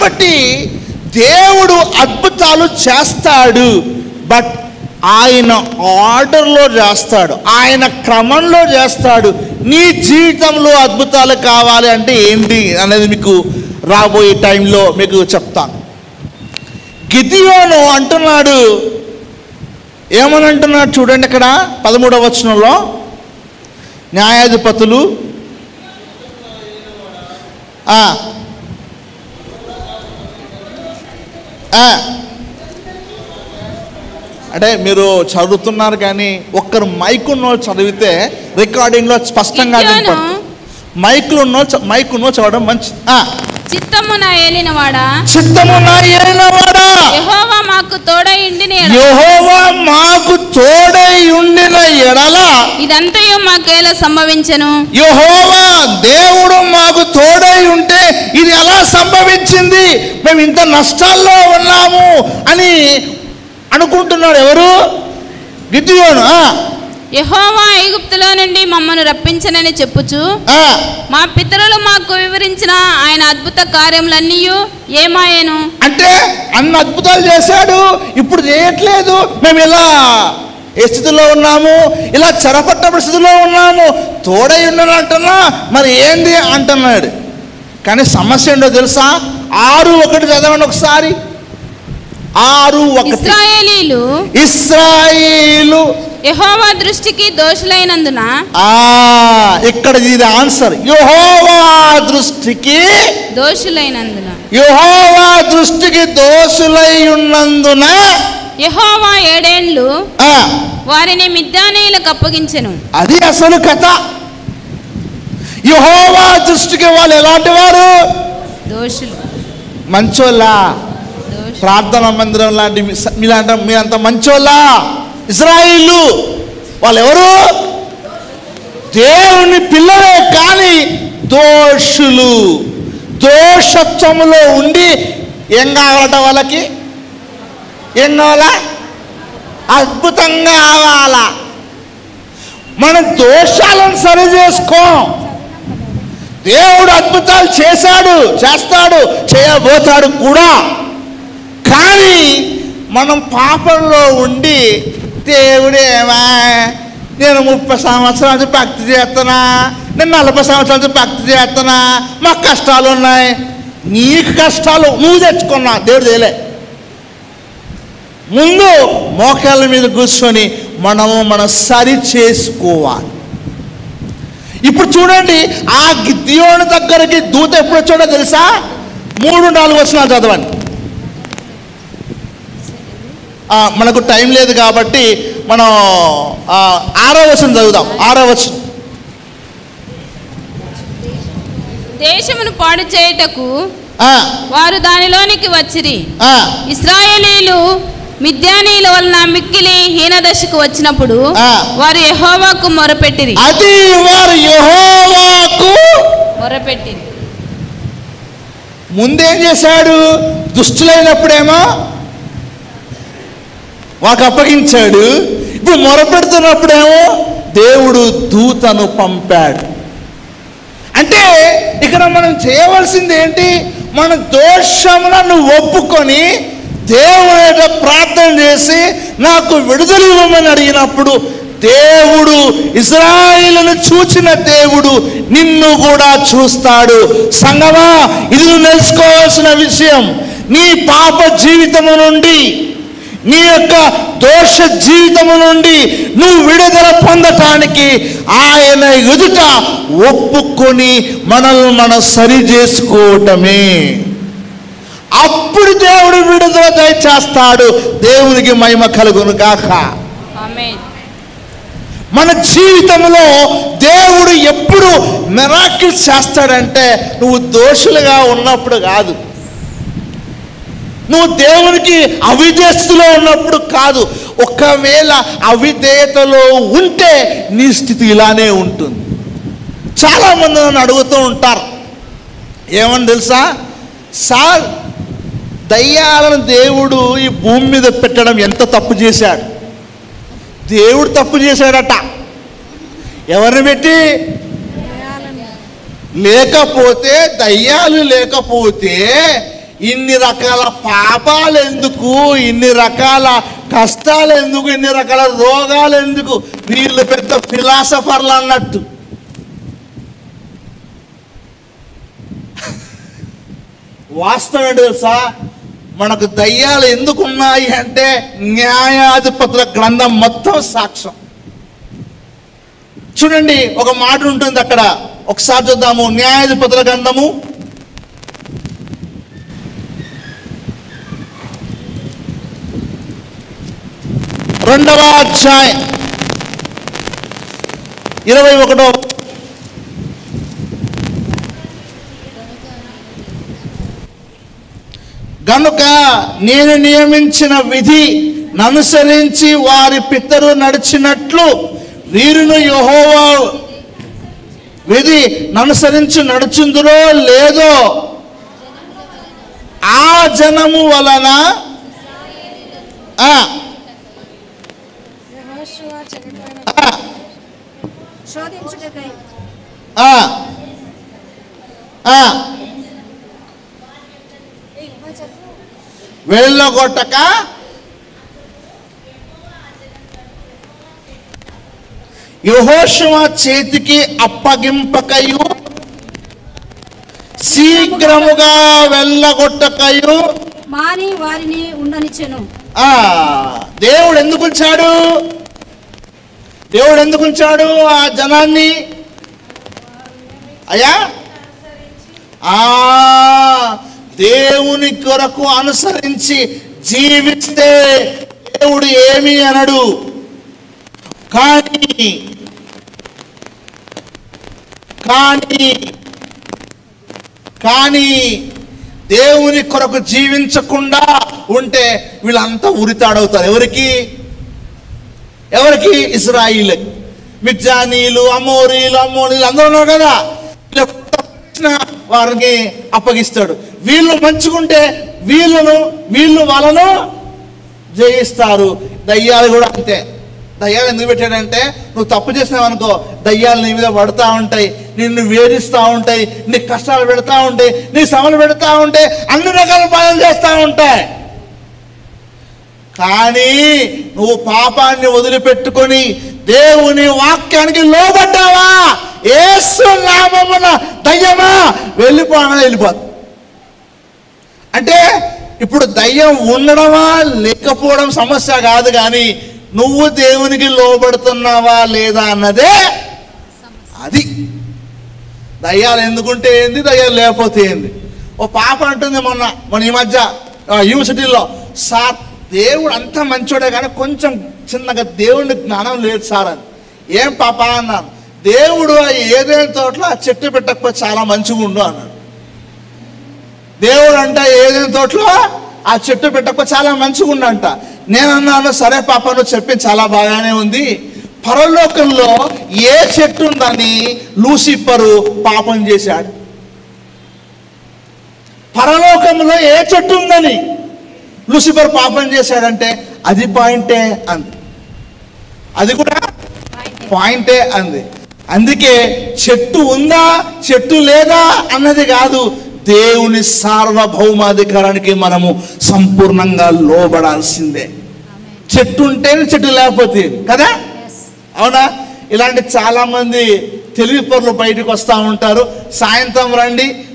బట్టి దేవుడు అద్భుతాలు చేస్తాడు, బట్ ఆయన ఆర్డర్లో చేస్తాడు, ఆయన క్రమంలో చేస్తాడు. నీ జీవితంలో అద్భుతాలు కావాలి అంటే ఏంటి అనేది మీకు రాబోయే టైంలో మీకు చెప్తాను. గిదియోను అంటున్నాడు, ఏమని అంటున్నాడు చూడండి అక్కడ 13వ వచనంలో, న్యాయాధిపతులు అంటే మీరు చదువుతున్నారు కానీ ఒక్కరు మైక్ ఉన్న చదివితే రికార్డింగ్లో స్పష్టంగా మైక్ ఉన్న చదవడం మంచి. చిత్తమున ఏలినవాడా యెహోవా మాకు తోడై ఉండిన ఎడల ఇదంతయు మాకేలా సంభవించెను. యెహోవా దేవుడు మాకు తోడై ఉంటే ఇది ఎలా సంభవించింది, మేము ఇంత నష్టాల్లో ఉన్నాము అని అనుకుంటున్నాడు. ఎవరు? గిద్యోను. యెహోవా ఐగుప్తులో నుండి మమ్మను రప్పించనని చెప్పుచు మా పితరులు మాకు వివరించిన ఆయన అద్భుత కార్యములన్నీ ఏమాయను. అంటే అన్ని అద్భుతాలు చేశాడు, ఇప్పుడు చేయట్లేదు, మేము ఇలా ఏ స్థితిలో ఉన్నాము, ఇలా చెరపట్టబడి స్థితిలో ఉన్నాము, తోడై ఉన్నాను అంటున్నా, మరి ఏంది అంటున్నాడు. కానీ సమస్య ఏంటో తెలుసా? 6:1 చదవండి ఒకసారి. 6:1 ఇశ్రాయేలు యెహోవా దృష్టికి దోషులైనందున, ఇక్కడ ఇది ఆన్సర్, యెహోవా దృష్టికి దోషులై ఉన్నందున యెహోవా 7 ఏండ్లు వారిని మిద్యానీయులకు అప్పగించెను. అది అసలు కథ. యెహోవా దృష్టికి వాళ్ళు ఎలాంటి వారు? దోషులు. మంచోళ్ళా? ప్రార్థన మందిరం లాంటి మీరంత మంచోళ్ళా? ఇశ్రాయేలు వాళ్ళు ఎవరు? దేవుని పిల్లలే, కానీ దోషులు. దోషత్వములో ఉండి ఏం కావాలట వాళ్ళకి? ఏం కావాలా? అద్భుతంగా కావాలా? మన దోషాలను సరి చేసుకోం. దేవుడు అద్భుతాలు చేశాడు, చేస్తాడు, చేయబోతాడు కూడా. కానీ మనం పాపంలో ఉండి దేవుడేమా నేను 30 సంవత్సరాల నుంచి భక్తి చేస్తున్నా, నేను 40 సంవత్సరాల నుంచి భక్తి చేస్తున్నా, మాకు కష్టాలు ఉన్నాయి. నీకు కష్టాలు నువ్వు తెచ్చుకున్నా, దేవుడు చేయలే. ముందు మోకాళ్ళ మీద కూర్చొని మనం సరి చేసుకోవాలి. ఇప్పుడు చూడండి, ఆ గిద్యోను దగ్గరికి దూత ఎప్పుడు వచ్చాడో తెలుసా? 3-4 వచనాలు చదవండి. మనకు టైం లేదు కాబట్టి మనం 6వ వచనం చదువుదాం. 6వ వచనం. దేశమును పాడు చేయుటకు వారు దానిలోనికి వచ్చిరి. ఇశ్రాయేలీలు మిద్యానీయుల వలన మిక్కిలి హీనదశకు వచ్చినప్పుడు వారు యెహోవాకు మొరపెట్టిరి. అది వారు యెహోవాకు మొరపెట్టిరి. ముందేం చేశాడు? దుష్టులైనప్పుడేమో వాకు అప్పగించాడు. ఇప్పుడు మొరపెడుతున్నప్పుడేమో దేవుడు దూతను పంపాడు. అంటే ఇక్కడ మనం చేయవలసింది ఏంటి? మన దోషములను ఒప్పుకొని దేవుని ప్రార్థన చేసి నాకు విడుదల ఇవ్వమని అడిగినప్పుడు దేవుడు, ఇశ్రాయేలును చూచిన దేవుడు నిన్ను కూడా చూస్తాడు. సంగమా, ఇది నువ్వు తెలుసుకోవాల్సిన విషయం. నీ పాప జీవితము నుండి, నీ యొక్క దోష జీవితము నుండి నువ్వు విడుదల పొందటానికి ఆయన ఎదుట ఒప్పుకొని మనం సరి చేసుకోవటమే. అప్పుడు దేవుడు విడుదల దయచేస్తాడు. దేవునికి మహిమ కలుగును గాక. ఆమేన్. మన జీవితంలో దేవుడు ఎప్పుడు మిరాకిల్స్ చేస్తాడంటే నువ్వు దోషులుగా ఉన్నప్పుడు కాదు, నువ్వు దేవునికి అవిధేయతలో ఉన్నప్పుడు కాదు. ఒకవేళ అవిధేయతలో ఉంటే నీ స్థితి ఇలానే ఉంటుంది. చాలామంది నన్ను అడుగుతూ ఉంటారు, ఏమని తెలుసా సార్, దయ్యాలను దేవుడు ఈ భూమి మీద పెట్టడం ఎంత తప్పు చేశాడు? దేవుడు తప్పు చేశాడట. ఎవరిని పెట్టి? లేకపోతే దయ్యాలు లేకపోతే ఇన్ని రకాల పాపాలు ఎందుకు, ఇన్ని రకాల కష్టాలు ఎందుకు, ఇన్ని రకాల రోగాలు ఎందుకు? వీళ్ళు పెద్ద ఫిలాసఫర్లు అన్నట్టు. వాస్తవం ఏంటి తెలుసా? మనకు దయ్యాలు ఎందుకు ఉన్నాయి అంటే న్యాయాధిపతుల గ్రంథం మొత్తం సాక్ష్యం. చూడండి, ఒక మాట ఉంటుంది అక్కడ, ఒకసారి చూద్దాము. న్యాయాధిపతుల గ్రంథము 2వ అధ్యాయం 21వ. గనుక నేను నియమించిన విధి అనుసరించి వారి పితరు నడిచినట్లు వీరును యెహోవా విధి అనుసరించి నడుచుందురో లేదో ఆ జనము వలన వెళ్ళగొట్టక యెహోషువ చేతికి అప్పగింపకయు శీఘ్రముగా వెళ్ళగొట్టకయు మాని వారిని ఉండనిచ్చెను. దేవుడు ఎందుకు ఉంచాడు? దేవుడు ఎందుకు ఉంచాడు ఆ జనాన్ని? అయ్యా, దేవుని కొరకు అనుసరించి జీవిస్తే దేవుడు ఏమీ అనడు. కానీ దేవుని కొరకు జీవించకుండా ఉంటే వీళ్ళంతా ఉరితాడవుతారు. ఎవరికి? ఇశ్రాయేలుకి. మిద్యానీయులు, అమోరీలు అందరూ ఉన్నారు కదా, వారిని అప్పగిస్తాడు. వీళ్ళు మంచుకుంటే వీళ్ళు వాళ్ళను జయిస్తారు. దయ్యాలు కూడా అంతే. దయ్యాలు ఎందుకు పెట్టాడంటే, నువ్వు తప్పు చేసినావు అనుకో, దయ్యాలు నీ మీద పడుతూ ఉంటాయి, నిన్ను వేధిస్తూ ఉంటాయి, నీ కష్టాలు పెడతా ఉంటాయి, నీ శ్రమలు పెడతా ఉంటాయి, అన్ని రకాల బాధలు చేస్తూ ఉంటాయి. కానీ నువ్వు పాపాన్ని వదిలిపెట్టుకొని దేవుని వాక్యానికి లోబడ్డావా, యేసు నామమున దయ్యమా వెళ్ళిపోదు. అంటే ఇప్పుడు దయ్యం ఉండడమా లేకపోవడం సమస్య కాదు, కానీ నువ్వు దేవునికి లోబడుతున్నావా లేదా అన్నదే అది. దయ్యాలు ఎందుకుంటే ఏంది, దయ్యాలు లేకపోతే ఏంది? ఓ పాప అంటుంది మొన్న ఈ మధ్య యూనివర్సిటీలో, సార్ దేవుడు అంత మంచోడే కానీ కొంచెం చిన్నగా దేవుని జ్ఞానం లేదు సార్ అని. ఏం పాప అన్నాను. దేవుడు ఏదైనా తోటలో ఆ చెట్టు పెట్టకపోతే చాలా మంచిగా ఉండు అన్నాడు. దేవుడు అంటే ఏదైనా తోటలో ఆ చెట్టు పెట్టకపోతే చాలా మంచిగా ఉండంట. నేను అన్నాను, సరే పాప నువ్వు చెప్పింది చాలా బాగానే ఉంది. పరలోకంలో ఏ చెట్టు ఉందని లూసిఫరు పాపం చేశాడు? పరలోకంలో ఏ చెట్టు ఉందని లూసిఫర్ పాపం చేశాడంటే అది పాయింటే అంది. అది కూడా పాయింటే అంది. అందుకే చెట్టు ఉందా చెట్టు లేదా అన్నది కాదు, దేవుని సార్వభౌమాధికారానికి మనము సంపూర్ణంగా లోబడాల్సిందే. చెట్టు ఉంటేనే చెట్టు లేకపోతే కదా, అవునా? ఇలాంటి చాలా మంది తెలివి పరులు బయటకు వస్తూ ఉంటారు. సాయంత్రం రండి,